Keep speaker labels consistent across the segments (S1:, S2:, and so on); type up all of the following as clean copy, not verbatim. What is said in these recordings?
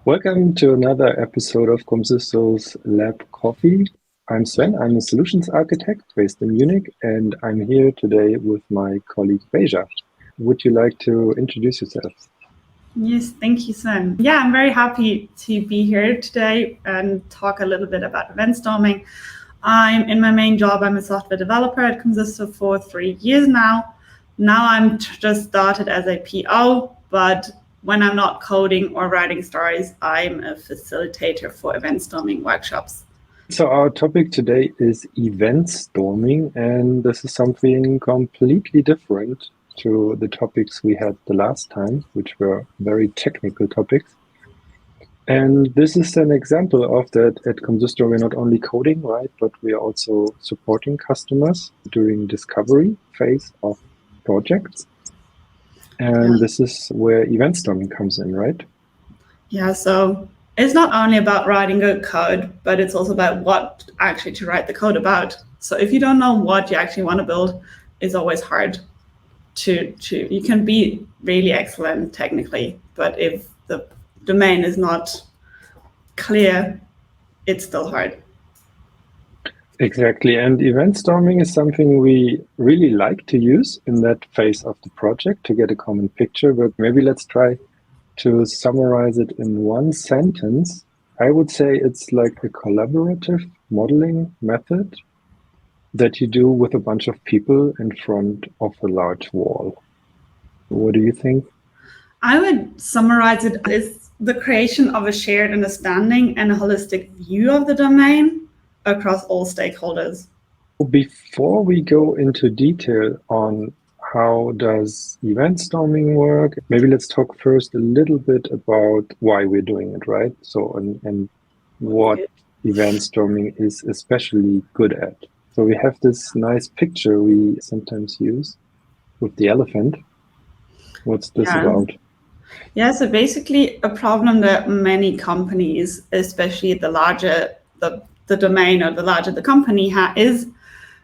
S1: Welcome to another episode of Comsysto's Lab Coffee. I'm Sven, I'm a solutions architect based in Munich, and I'm here today with my colleague Beija. Would you like to introduce yourself?
S2: Yes, thank you, Sven. Yeah, I'm very happy to be here today and talk a little bit about event storming. In my main job, I'm a software developer at Comsysto for 3 years now. Now I'm just started as a PO, but when I'm not coding or writing stories, I'm a facilitator for event storming workshops.
S1: So our topic today is event storming, and this is something completely different to the topics we had the last time, which were very technical topics. And this is an example of that. At Comsysto, we're not only coding, right, but we are also supporting customers during discovery phase of projects. And this is where event storming comes in, right?
S2: Yeah, so it's not only about writing good code, but it's also about what actually to write the code about. So if you don't know what you actually want to build, it's always hard to you can be really excellent technically, but if the domain is not clear, it's still hard.
S1: Exactly. And event storming is something we really like to use in that phase of the project to get a common picture. But maybe let's try to summarize it in one sentence. I would say it's like a collaborative modeling method that you do with a bunch of people in front of a large wall. What do you think?
S2: I would summarize it as the creation of a shared understanding and a holistic view of the domain across all stakeholders.
S1: Before we go into detail on how does event storming work, maybe let's talk first a little bit about why we're doing it, right? So, and what event storming is especially good at. So we have this nice picture we sometimes use with the elephant. What's this about?
S2: Yeah, so basically a problem that many companies, especially the larger the domain or the larger the company is,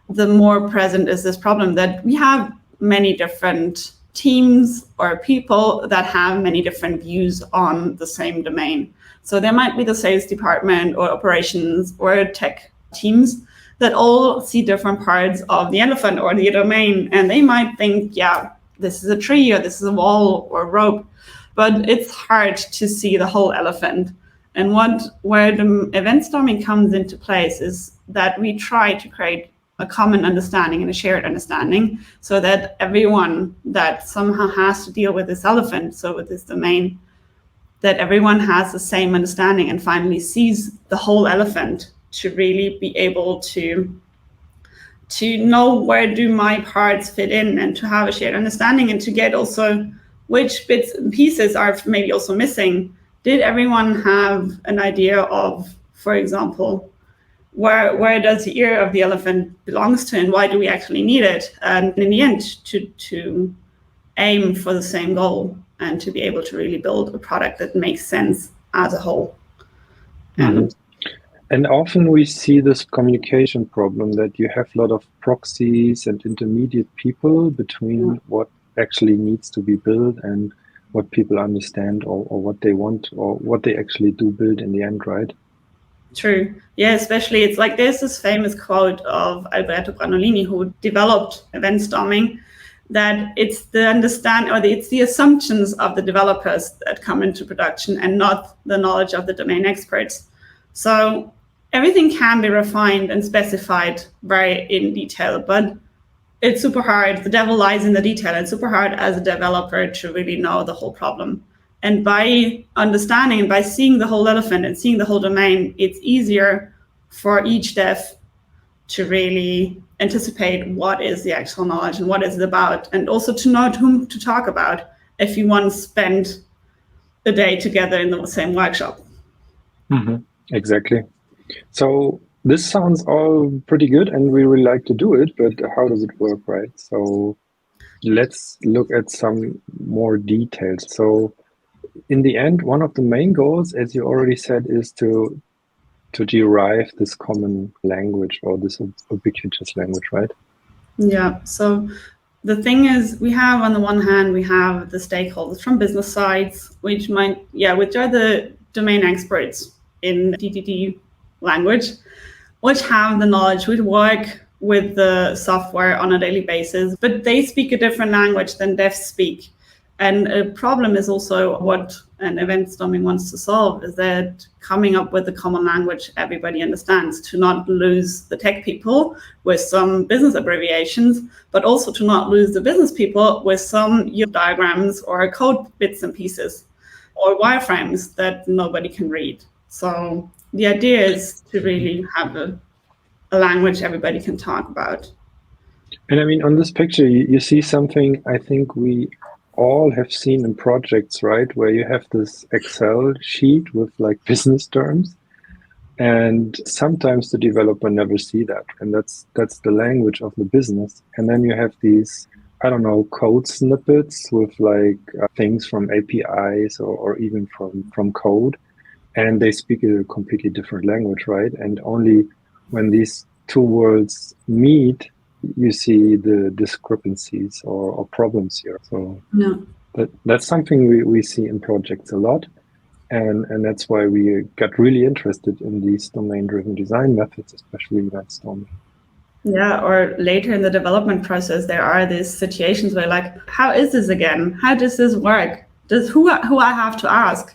S2: the more present is this problem that we have many different teams or people that have many different views on the same domain. So there might be the sales department or operations or tech teams that all see different parts of the elephant or the domain, and they might think, yeah, this is a tree or this is a wall or rope, but it's hard to see the whole elephant. And where the event storming comes into place is that we try to create a common understanding and a shared understanding so that everyone that somehow has to deal with this elephant, so with this domain, that everyone has the same understanding and finally sees the whole elephant to really be able to know where do my parts fit in and to have a shared understanding and to get also which bits and pieces are maybe also missing. Did everyone have an idea of, for example, where does the ear of the elephant belongs to and why do we actually need it? And in the end, to aim for the same goal and to be able to really build a product that makes sense as a whole.
S1: And often we see this communication problem that you have a lot of proxies and intermediate people between what actually needs to be built and what people understand or what they want or what they actually do build in the end, right?
S2: True. Yeah, especially it's like there's this famous quote of Alberto Branolini, who developed event storming, that it's it's the assumptions of the developers that come into production and not the knowledge of the domain experts. So everything can be refined and specified very in detail, but it's super hard. The devil lies in the detail. It's super hard as a developer to really know the whole problem. And by understanding and by seeing the whole elephant and seeing the whole domain, it's easier for each dev to really anticipate what is the actual knowledge and what is it about, and also to know to whom to talk about if you want to spend a day together in the same workshop.
S1: Exactly. So this sounds all pretty good and we really like to do it, but how does it work, right? So let's look at some more details. So in the end, one of the main goals, as you already said, is to derive this common language or this ubiquitous language, right?
S2: Yeah. So the thing is, we have on the one hand, we have the stakeholders from business sides, which are the domain experts in DDD language, which have the knowledge, which work with the software on a daily basis, but they speak a different language than devs speak. And a problem is also what an event storming wants to solve is that coming up with a common language everybody understands, to not lose the tech people with some business abbreviations, but also to not lose the business people with some diagrams or code bits and pieces or wireframes that nobody can read. So the idea is to really have a language everybody can talk about.
S1: And I mean, on this picture, you see something I think we all have seen in projects, right? Where you have this Excel sheet with like business terms, and sometimes the developer never see that. And that's the language of the business. And then you have these, I don't know, code snippets with like things from APIs or even from code. And they speak a completely different language, right? And only when these two worlds meet, you see the discrepancies or problems here. So that's something we see in projects a lot. And that's why we got really interested in these domain-driven design methods, especially event storming.
S2: Yeah, or later in the development process, there are these situations where like, how is this again? How does this work? Who I have to ask?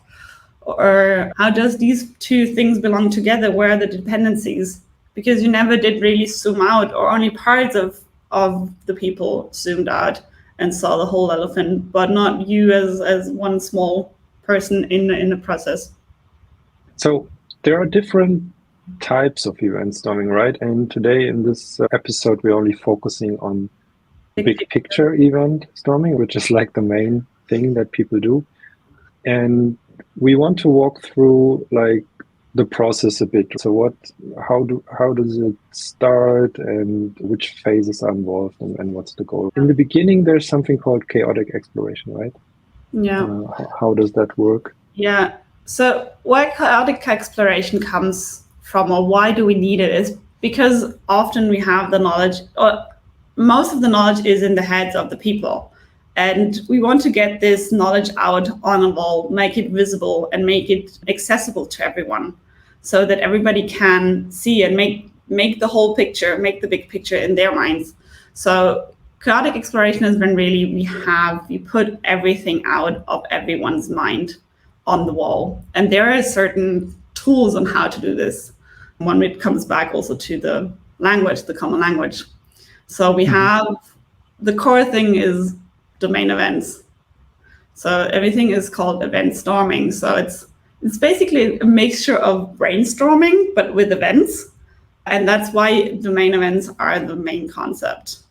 S2: Or how does these two things belong together? Where are the dependencies? Because you never did really zoom out, or only parts of the people zoomed out and saw the whole elephant, but not you as one small person in the process.
S1: So there are different types of event storming, right? And today in this episode, we're only focusing on big picture event storming, which is like the main thing that people do. And we want to walk through like the process a bit. So how does it start, and which phases are involved, and what's the goal? In the beginning, there's something called chaotic exploration, right?
S2: Yeah.
S1: How does that work?
S2: Yeah. So where chaotic exploration comes from, or why do we need it, is because often we have the knowledge, or most of the knowledge is in the heads of the people. And we want to get this knowledge out on a wall, make it visible and make it accessible to everyone so that everybody can see and make the whole picture, make the big picture in their minds. So chaotic exploration has been really, we put everything out of everyone's mind on the wall. And there are certain tools on how to do this. One, it comes back also to the language, the common language. So we have, the core thing is domain events. So everything is called event storming. So it's basically a mixture of brainstorming, but with events. And that's why domain events are the main concept.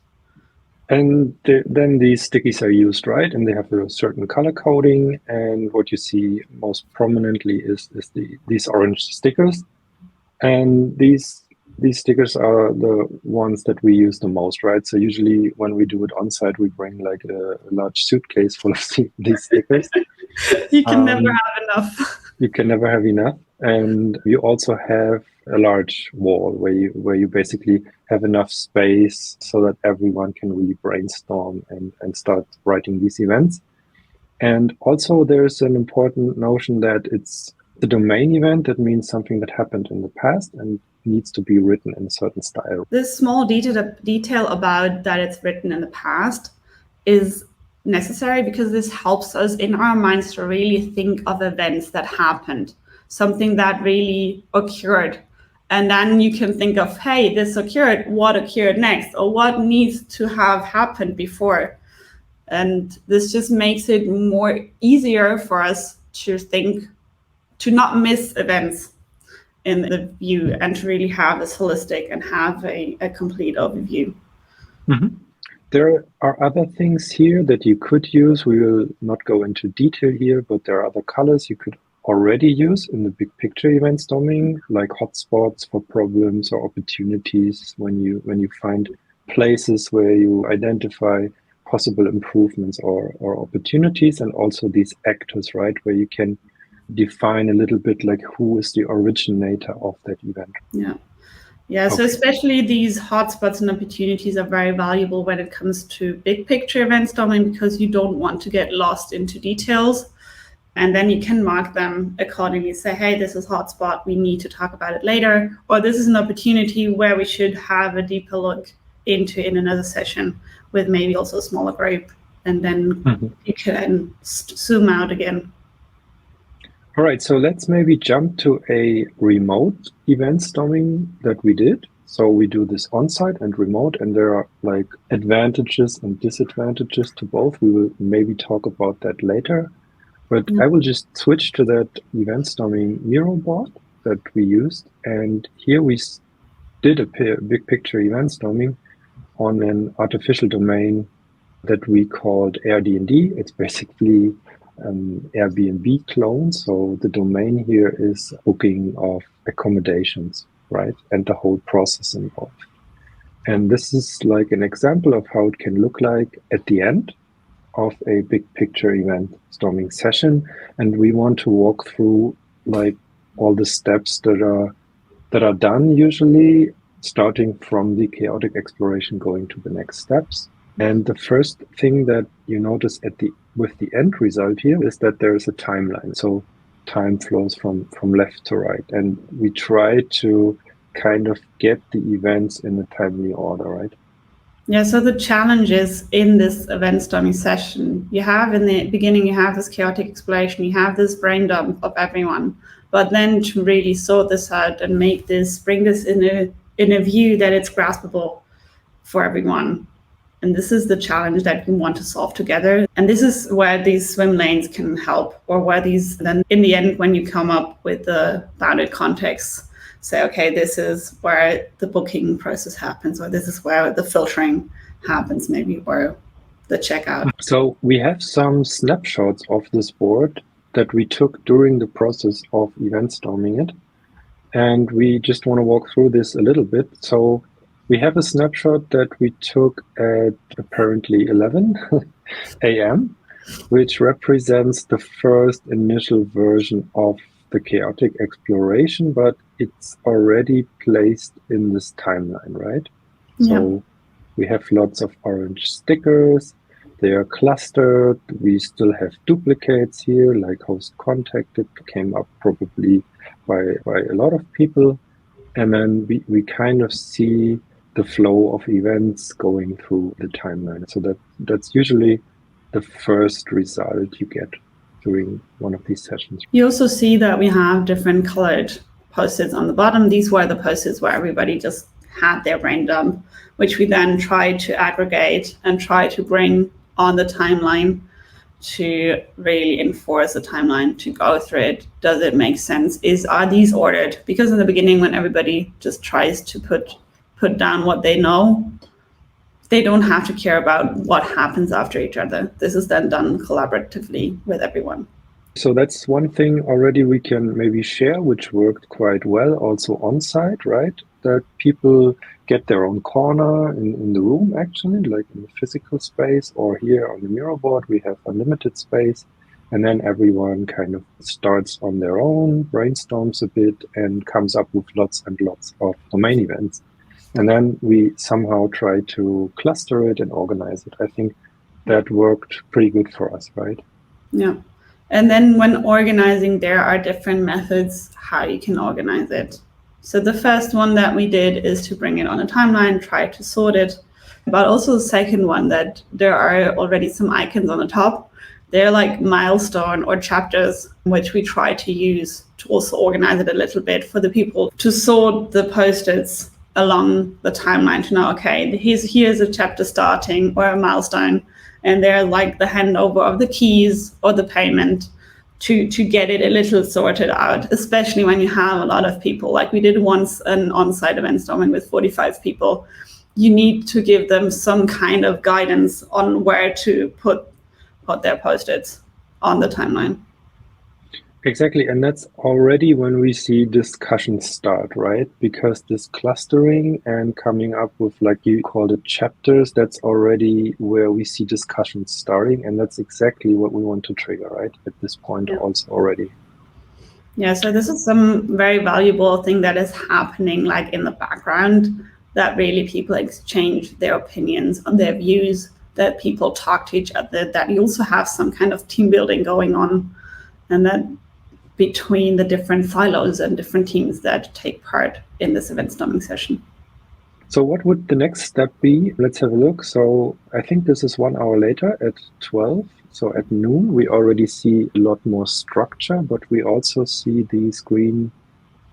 S1: And then these stickies are used, right? And they have a certain color coding. And what you see most prominently is these orange stickers. And these stickers are the ones that we use the most, right? So usually when we do it on site, we bring like a large suitcase full of these stickers.
S2: You can never have enough.
S1: You can never have enough. And you also have a large wall where you basically have enough space so that everyone can really brainstorm and start writing these events. And also there's an important notion that it's the domain event. That means something that happened in the past and needs to be written in a certain style.
S2: This small detail about that it's written in the past is necessary because this helps us in our minds to really think of events that happened, something that really occurred. And then you can think of, hey, this occurred, what occurred next, or what needs to have happened before. And this just makes it more easier for us to think, to not miss events in the view, and to really have this holistic and have a complete overview.
S1: Mm-hmm. There are other things here that you could use. We will not go into detail here, but there are other colors you could already use in the big picture event storming, like hotspots for problems or opportunities when you find places where you identify possible improvements or opportunities, and also these actors, right, where you can define a little bit like who is the originator of that event.
S2: Yeah. So especially these hotspots and opportunities are very valuable when it comes to big picture event storming, because you don't want to get lost into details. And then you can mark them accordingly, say, hey, this is hotspot, we need to talk about it later, or this is an opportunity where we should have a deeper look into in another session with maybe also a smaller group, and then you can zoom out again.
S1: All right, so let's maybe jump to a remote event storming that we did. So we do this on-site and remote, and there are like advantages and disadvantages to both. We will maybe talk about that later. But I will just switch to that event storming Miro board that we used. And here we did a big picture event storming on an artificial domain that we called Airbnb. It's basically an Airbnb clone. So the domain here is booking of accommodations, right? And the whole process involved. And this is like an example of how it can look like at the end of a big picture event storming session. And we want to walk through like all the steps that are done usually, starting from the chaotic exploration going to the next steps. And the first thing that you notice with the end result here is that there is a timeline. So time flows from left to right. And we try to kind of get the events in a timely order, right?
S2: Yeah, so the challenge is in this event storming session, you have in the beginning, you have this chaotic exploration, you have this brain dump of everyone, but then to really sort this out and bring this in a view that it's graspable for everyone. And this is the challenge that we want to solve together. And this is where these swim lanes can help, or where then in the end, when you come up with the bounded context, say, okay, this is where the booking process happens, or this is where the filtering happens, maybe, or the checkout.
S1: So we have some snapshots of this board that we took during the process of event storming it. And we just want to walk through this a little bit. So we have a snapshot that we took at apparently 11 a.m., which represents the first initial version of the chaotic exploration, but it's already placed in this timeline, right?
S2: Yeah.
S1: So we have lots of orange stickers. They are clustered. We still have duplicates here, like host contacted came up probably by a lot of people. And then we kind of see the flow of events going through the timeline. So that's usually the first result you get during one of these sessions.
S2: You also see that we have different colored post-its on the bottom. These were the post-its where everybody just had their brain dump, which we then tried to aggregate and try to bring on the timeline to really enforce the timeline, to go through it. Does it make sense? Are these ordered? Because in the beginning, when everybody just tries to put down what they know, they don't have to care about what happens after each other. This is then done collaboratively with everyone.
S1: So that's one thing already we can maybe share, which worked quite well also on site, right? That people get their own corner in the room, actually, like in the physical space, or here on the Miro board, we have unlimited space. And then everyone kind of starts on their own, brainstorms a bit, and comes up with lots and lots of domain events. And then we somehow try to cluster it and organize it. I think that worked pretty good for us, right?
S2: Yeah. And then when organizing, there are different methods how you can organize it. So the first one that we did is to bring it on a timeline, try to sort it. But also the second one, that there are already some icons on the top. They're like milestone or chapters, which we try to use to also organize it a little bit for the people to sort the post-its along the timeline to know, okay, here's a chapter starting or a milestone, and they're like the handover of the keys or the payment to get it a little sorted out, especially when you have a lot of people. Like we did once an on-site event storming with 45 people. You need to give them some kind of guidance on where to put their post-its on the timeline.
S1: Exactly, and that's already when we see discussions start, right? Because this clustering and coming up with, like you called it, chapters, that's already where we see discussions starting, and that's exactly what we want to trigger, right? At this point also already.
S2: Yeah, so this is some very valuable thing that is happening like in the background, that really people exchange their opinions on their views, that people talk to each other, that you also have some kind of team building going on. and then between the different silos and different teams that take part in this event storming session.
S1: So what would the next step be? Let's have a look. So I think this is 1 hour later at 12. So at noon, we already see a lot more structure, but we also see these green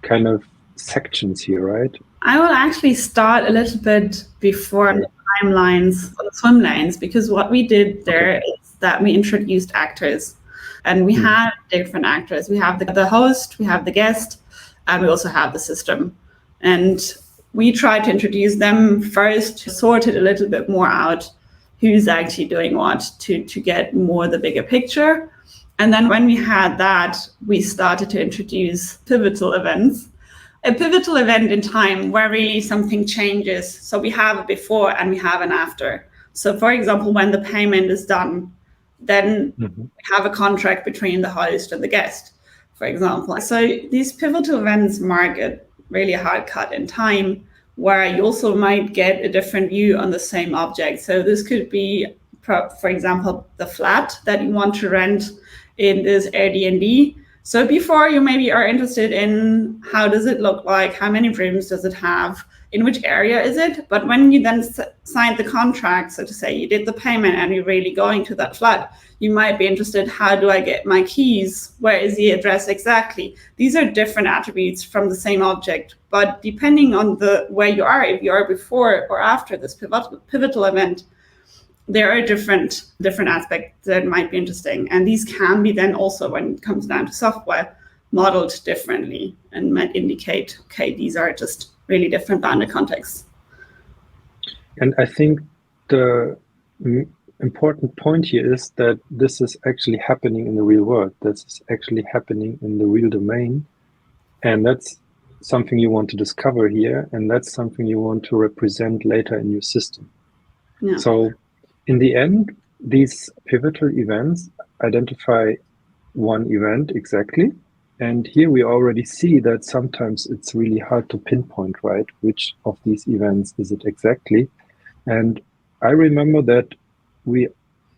S1: kind of sections here, right?
S2: I will actually start a little bit before the timelines for the swim lanes, because what we did there is that we introduced actors, and we had different actors. We have the host, we have the guest, and we also have the system. And we tried to introduce them first, sort it a little bit more out, who's actually doing what, to get more the bigger picture. And then when we had that, we started to introduce pivotal events. A pivotal event in time where really something changes. So we have a before and we have an after. So for example, when the payment is done, then we have a contract between the host and the guest, for example. So these pivotal events mark a really hard cut in time where you also might get a different view on the same object. So this could be, for example, the flat that you want to rent in this Airbnb. So before you maybe are interested in how does it look like, how many rooms does it have, in which area is it? But when you then sign the contract, so to say, you did the payment and you're really going to that flat, you might be interested, how do I get my keys? Where is the address exactly? These are different attributes from the same object, but depending on where you are, if you are before or after this pivotal event, there are different aspects that might be interesting. And these can be then also, when it comes down to software, modeled differently and might indicate, okay, these are just really different bounded contexts.
S1: And I think the important point here is that this is actually happening in the real world. This is actually happening in the real domain. And that's something you want to discover here. And that's something you want to represent later in your system. Yeah. So in the end, these pivotal events identify one event exactly. And here we already see that sometimes it's really hard to pinpoint, right? Which of these events is it exactly? And I remember that we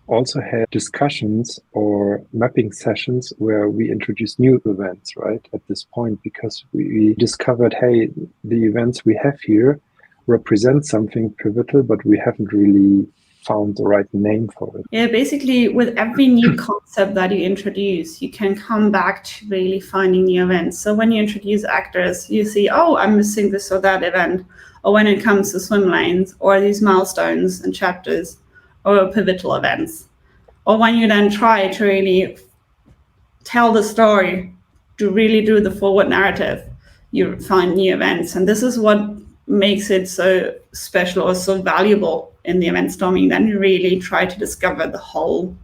S1: also had discussions or mapping sessions where we introduced new events, right? At this point, because we discovered, hey, the events we have here represent something pivotal, but we haven't really found the right name for it.
S2: Yeah, basically with every new concept that you introduce, you can come back to really finding new events. So when you introduce actors, you see, oh, I'm missing this or that event. Or when it comes to swim lanes or these milestones and chapters or pivotal events. Or when you then try to really tell the story, to really do the forward narrative, you find new events. And this is what makes it so special or so valuable in the event storming. Then you really try to discover the whole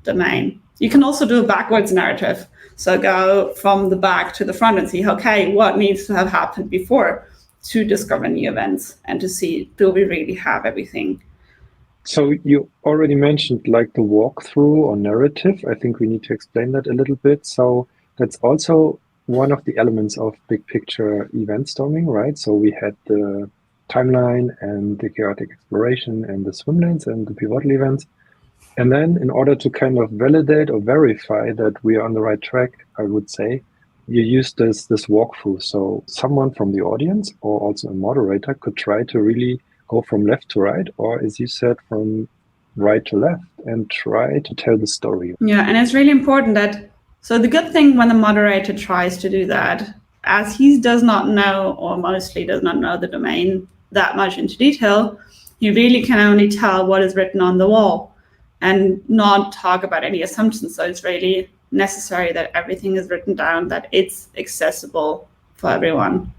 S2: domain. You can also do a backwards narrative. So go from the back to the front and see, okay, what needs to have happened before to discover new events and to see, do we really have everything?
S1: So you already mentioned like the walkthrough or narrative. I think we need to explain that a little bit. So that's also one of the elements of big picture event storming, right? So we had the timeline and the chaotic exploration and the swim lanes and the pivotal events. And then in order to kind of validate or verify that we are on the right track, I would say, you use this walkthrough. So someone from the audience or also a moderator could try to really go from left to right, or as you said, from right to left and try to tell the story.
S2: Yeah, and it's really important that, so the good thing when the moderator tries to do that, as he does not know, or mostly does not know the domain that much into detail, he really can only tell what is written on the wall and not talk about any assumptions. So it's really necessary that everything is written down, that it's accessible for everyone.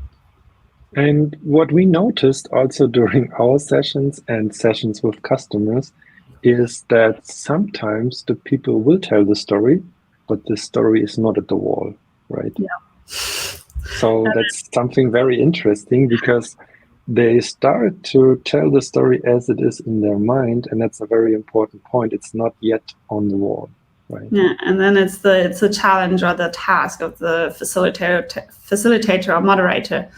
S1: And what we noticed also during our sessions and sessions with customers is that sometimes the people will tell the story, but the story is not at the wall, right?
S2: Yeah.
S1: So that's something very interesting because they start to tell the story as it is in their mind, and that's a very important point. It's not yet on the wall, right?
S2: Yeah, and then it's a challenge or the task of the facilitator or moderator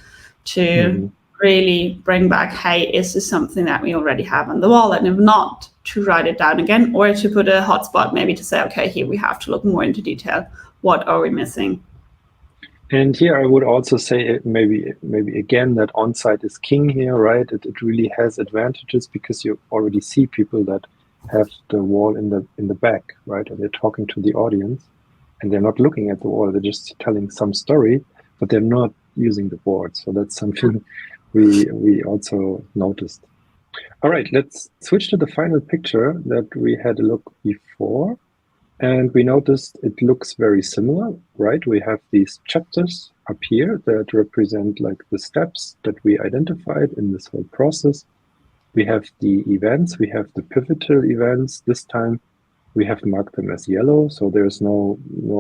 S2: to really bring back, hey, is this something that we already have on the wall? And if not, to write it down again, or to put a hotspot maybe to say, okay, here we have to look more into detail. What are we missing?
S1: And here I would also say maybe again that on-site is king here, right? It really has advantages because you already see people that have the wall in the back, right? And they're talking to the audience, and they're not looking at the wall. They're just telling some story, but they're not using the board. So that's something we also noticed. All right, let's switch to the final picture that we had a look before. And we noticed it looks very similar, right? We have these chapters up here that represent like the steps that we identified in this whole process. We have the events, we have the pivotal events. This time we have marked them as yellow, so there's no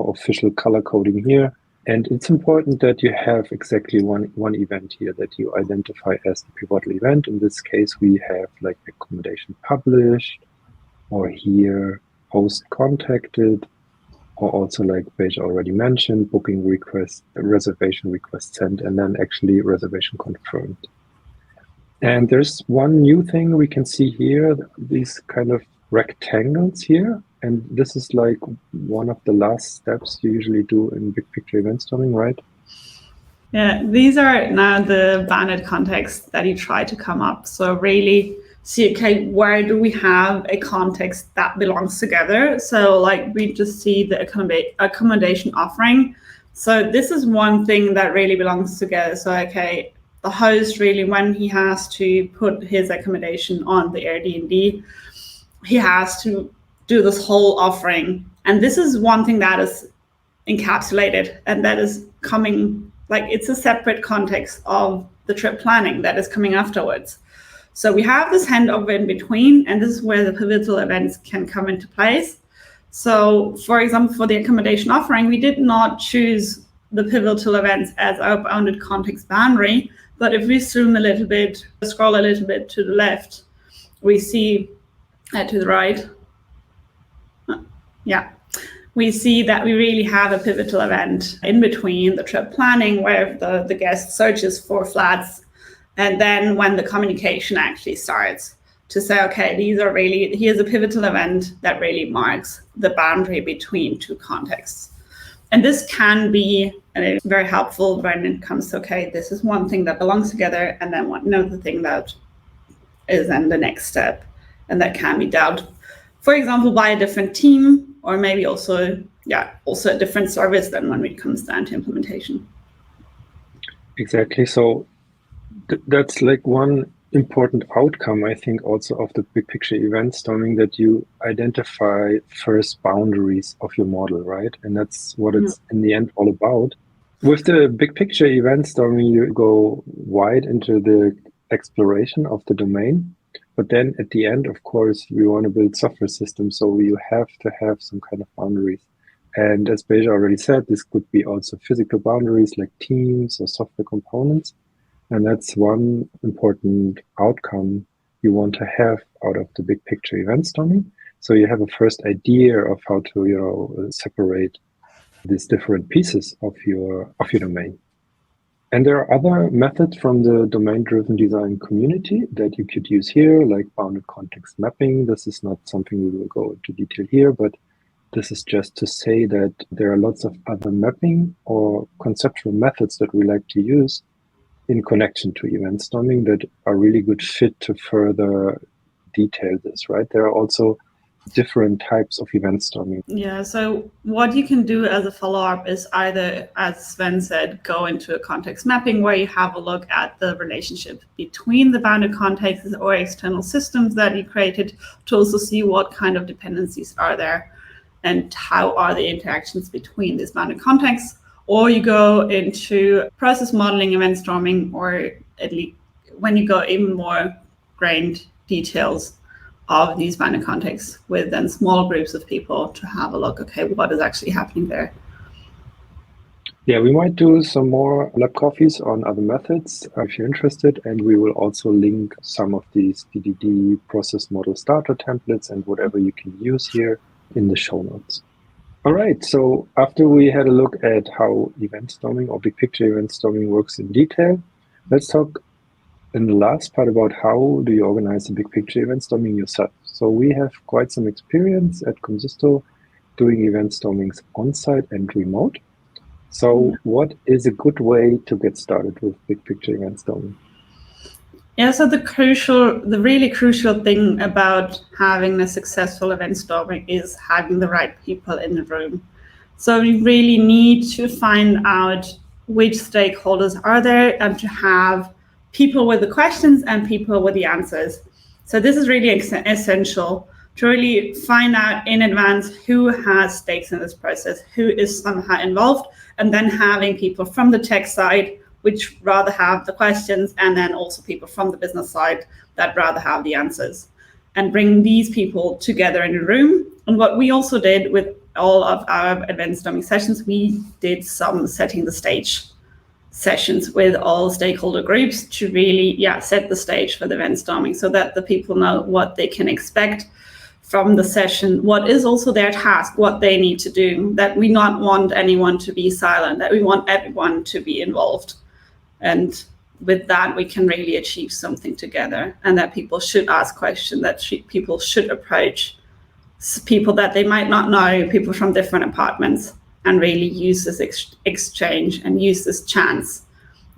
S1: official color coding here. And it's important that you have exactly one event here that you identify as the pivotal event. In this case, we have like accommodation published, or here host contacted, or also like Beija already mentioned, booking request, reservation request sent, and then actually reservation confirmed. And there's one new thing we can see here, these kind of rectangles here. And this is like one of the last steps you usually do in big picture event storming, right?
S2: Yeah, these are now the bounded contexts that you try to come up. So really see, okay, where do we have a context that belongs together? So like we just see the accommodation offering. So this is one thing that really belongs together. So, okay, the host really, when he has to put his accommodation on the Airbnb, he has to do this whole offering. And this is one thing that is encapsulated and that is coming, like it's a separate context of the trip planning that is coming afterwards. So we have this handover in between, and this is where the pivotal events can come into place. So for example, for the accommodation offering, we did not choose the pivotal events as our bounded context boundary, but if we zoom a little bit, scroll a little bit to the left, we see, to the right, we see that we really have a pivotal event in between the trip planning where the guest searches for flats, and then when the communication actually starts to say, okay, here's a pivotal event that really marks the boundary between two contexts. And this can be very helpful when it comes to, okay, this is one thing that belongs together, and then another thing that is then the next step, and that can be dealt, for example, by a different team, or maybe also a different service than when it comes down to implementation.
S1: Exactly. So that's like one important outcome, I think, also of the big picture event storming, that you identify first boundaries of your model, right? And that's what it's in the end all about. With the big picture event storming, you go wide into the exploration of the domain. But then at the end, of course, we want to build software systems, so you have to have some kind of boundaries. And as Beija already said, this could be also physical boundaries like teams or software components. And that's one important outcome you want to have out of the big picture event storming. So you have a first idea of how to, separate these different pieces of your domain. And there are other methods from the domain-driven design community that you could use here, like bounded context mapping. This is not something we will go into detail here, but this is just to say that there are lots of other mapping or conceptual methods that we like to use in connection to event storming that are really good fit to further detail this, right? There are also different types of event storming.
S2: Yeah, so what you can do as a follow-up is either, as Sven said, go into a context mapping where you have a look at the relationship between the bounded contexts or external systems that you created to also see what kind of dependencies are there and how are the interactions between these bounded contexts. Or you go into process modeling event storming, or at least when you go even more grained details of these bounded contexts with then small groups of people to have a look, okay, what is actually happening there?
S1: Yeah, we might do some more lab coffees on other methods if you're interested, and we will also link some of these DDD process model starter templates and whatever you can use here in the show notes. All right, so after we had a look at how event storming or big picture event storming works in detail, let's talk in the last part about how do you organize a big picture event storming yourself. So we have quite some experience at Comsysto doing event stormings on-site and remote. So what is a good way to get started with big picture event storming?
S2: Yeah, so the really crucial thing about having a successful event storming is having the right people in the room. So you really need to find out which stakeholders are there and to have people with the questions and people with the answers. So this is really essential to really find out in advance who has stakes in this process, who is somehow involved, and then having people from the tech side which rather have the questions, and then also people from the business side that rather have the answers, and bring these people together in a room. And what we also did with all of our event storming sessions, we did some setting the stage sessions with all stakeholder groups to really set the stage for the event storming so that the people know what they can expect from the session, what is also their task, what they need to do, that we not want anyone to be silent, that we want everyone to be involved. And with that, we can really achieve something together, and that people should ask questions, that people should approach people that they might not know, people from different departments, and really use this exchange and use this chance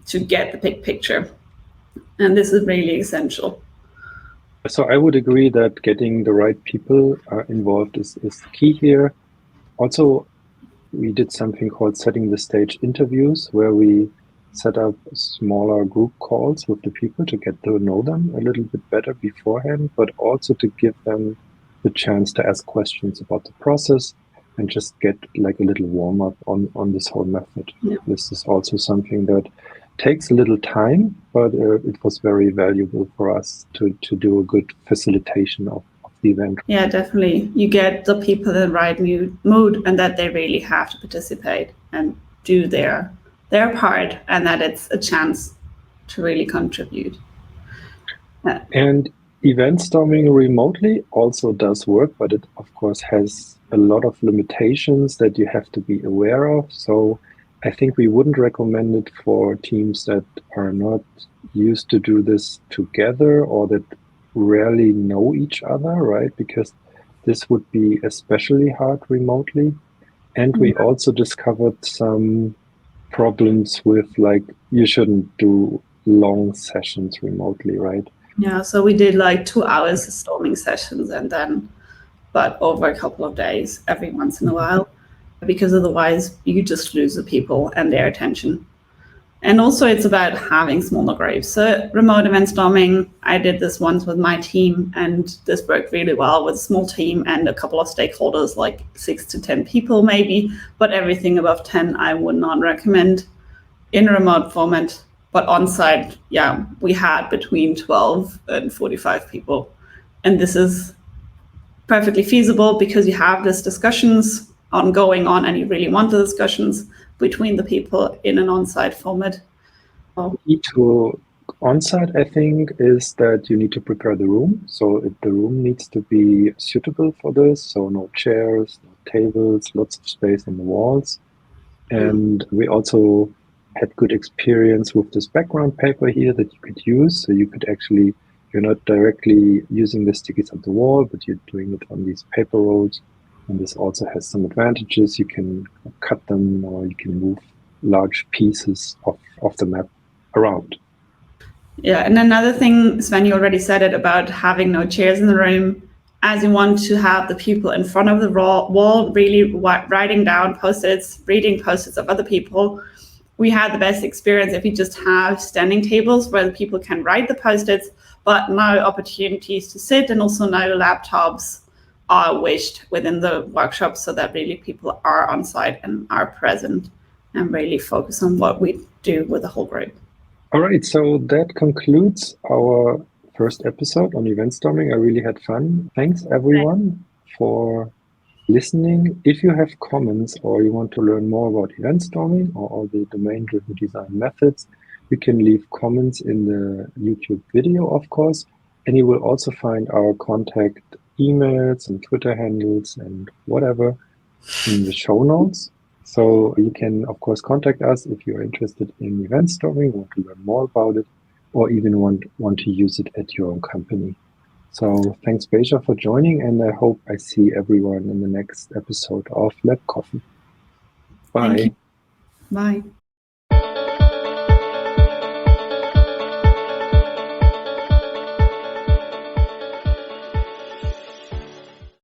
S2: to get the big picture. And this is really essential.
S1: So I would agree that getting the right people involved is key here. Also, we did something called setting the stage interviews, where we set up smaller group calls with the people to get to know them a little bit better beforehand, but also to give them the chance to ask questions about the process and just get like a little warm up on this whole method. Yeah. This is also something that takes a little time, but it was very valuable for us to do a good facilitation of the event.
S2: Yeah, definitely. You get the people in the right mood, and that they really have to participate and do their part, and that it's a chance to really contribute.
S1: Yeah. And event storming remotely also does work, but it of course has a lot of limitations that you have to be aware of. So I think we wouldn't recommend it for teams that are not used to do this together or that rarely know each other, right? Because this would be especially hard remotely. And we also discovered some problems with, like, you shouldn't do long sessions remotely, right?
S2: Yeah, so we did like 2 hours of storming sessions, and then but over a couple of days every once in a while, because otherwise you just lose the people and their attention. And also it's about having smaller groups. So remote event storming, I did this once with my team, and this worked really well with a small team and a couple of stakeholders, like 6 to 10 people maybe, but everything above 10 I would not recommend in a remote format. But on site, yeah, we had between 12 and 45 people. And this is perfectly feasible because you have these discussions ongoing on, and you really want the discussions between the people in an on-site format.
S1: Key to on-site, I think, is that you need to prepare the room. So the room needs to be suitable for this. So no chairs, no tables, lots of space on the walls. And we also had good experience with this background paper here that you could use. So you could actually, you're not directly using the stickies on the wall, but you're doing it on these paper rolls. And this also has some advantages. You can cut them, or you can move large pieces of the map around.
S2: Yeah, and another thing, Sven, you already said it about having no chairs in the room, as you want to have the people in front of the wall really writing down post-its, reading post-its of other people. We had the best experience if you just have standing tables where the people can write the post-its, but no opportunities to sit, and also no laptops are wished within the workshop, so that really people are on site and are present and really focus on what we do with the whole group.
S1: All right, so that concludes our first episode on event storming. I really had fun. Thanks everyone for listening. If you have comments or you want to learn more about event storming or all the domain-driven design methods, you can leave comments in the YouTube video, of course, and you will also find our contact emails and Twitter handles and whatever in the show notes. So you can, of course, contact us if you're interested in event storming, want to learn more about it. or even want to use it at your own company. So thanks, Beija, for joining, and I hope I see everyone in the next episode of Lab Coffee. Bye.
S2: Thank you. Bye.